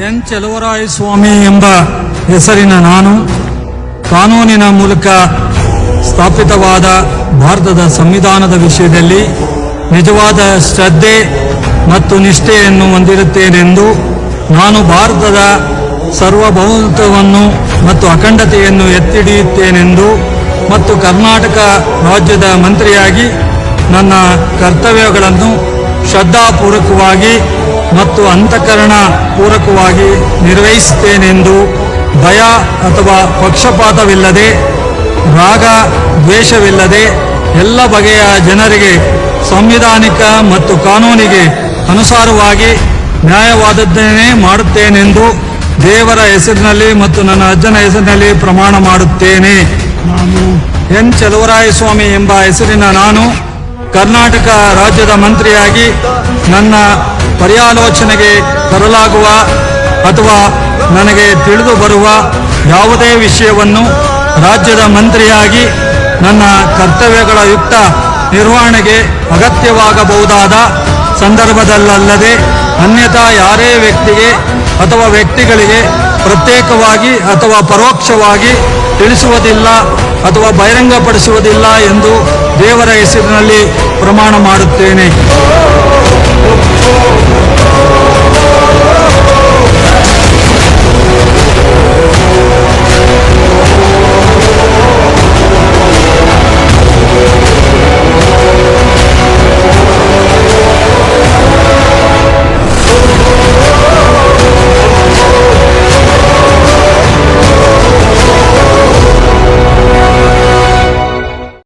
N Chaluvarayaswamy ಎಂಬ ಹೆಸರಿನ ನಾನು ಕಾನೂನಿನ ಮೂಲಕ ಸ್ಥಾಪಿತವಾದ ಭಾರತದ ಸಂವಿಧಾನದ ವಿಷಯದಲ್ಲಿ ನಿಜವಾದ ಶ್ರದ್ಧೆ ಮತ್ತು ನಿಷ್ಠೆಯನ್ನು ಹೊಂದಿರುತ್ತೇನೆಂದು ನಾನು ಭಾರತದ ಸಾರ್ವಭೌಮತ್ವವನ್ನು ಮತ್ತು ಅಖಂಡತೆಯನ್ನು ಎತ್ತಿಡಿಯುತ್ತೇನೆಂದು ಮತ್ತು ಕರ್ನಾಟಕ ರಾಜ್ಯದ ಮಂತ್ರಿಯಾಗಿ ನನ್ನ ಕರ್ತವ್ಯಗಳನ್ನು ಶ್ರದ್ಧಾಪೂರ್ವಕವಾಗಿ ಮತ್ತು ಅಂತಃಕರಣ ಪೂರ್ವಕವಾಗಿ ನಿರ್ವಹಿಸುತ್ತೇನೆಂದು ಭಯ ಅಥವಾ ಪಕ್ಷಪಾತವಿಲ್ಲದೆ ರಾಗ ದ್ವೇಷವಿಲ್ಲದೆ ಎಲ್ಲ ಬಗೆಯ ಜನರಿಗೆ ಸಾಂವಿಧಾನಿಕ ಮತ್ತು ಕಾನೂನಿಗೆ ಅನುಸಾರವಾಗಿ ನ್ಯಾಯವಾದದ್ದನ್ನೇ ಮಾಡುತ್ತೇನೆಂದು ದೇವರ ಹೆಸರಿನಲ್ಲಿ ಮತ್ತು ನನ್ನ ಅಜ್ಜನ ಹೆಸರಿನಲ್ಲಿ ಪ್ರಮಾಣ ಮಾಡುತ್ತೇನೆ. ನಾನು ಎನ್ ಚಲುವರಾಯಸ್ವಾಮಿ ಎಂಬ ಹೆಸರಿನ ನಾನು ಕರ್ನಾಟಕ ರಾಜ್ಯದ ಮಂತ್ರಿಯಾಗಿ ನನ್ನ ಪರ್ಯಾಲೋಚನೆಗೆ ತರಲಾಗುವ ಅಥವಾ ನನಗೆ ತಿಳಿದು ಬರುವ ಯಾವುದೇ ವಿಷಯವನ್ನು ರಾಜ್ಯದ ಮಂತ್ರಿಯಾಗಿ ನನ್ನ ಕರ್ತವ್ಯಗಳ ಯುಕ್ತ ನಿರ್ವಹಣೆಗೆ ಅಗತ್ಯವಾಗಬಹುದಾದ ಸಂದರ್ಭದಲ್ಲದೆ ಅನ್ಯಥಾ ಯಾರೇ ವ್ಯಕ್ತಿಗೆ ಅಥವಾ ವ್ಯಕ್ತಿಗಳಿಗೆ ಪ್ರತ್ಯೇಕವಾಗಿ ಅಥವಾ ಪರೋಕ್ಷವಾಗಿ ತಿಳಿಸುವುದಿಲ್ಲ ಅಥವಾ ಬಹಿರಂಗಪಡಿಸುವುದಿಲ್ಲ ಎಂದು ದೇವರ ಹೆಸರಿನಲ್ಲಿ ಪ್ರಮಾಣ ಮಾಡುತ್ತೇನೆ.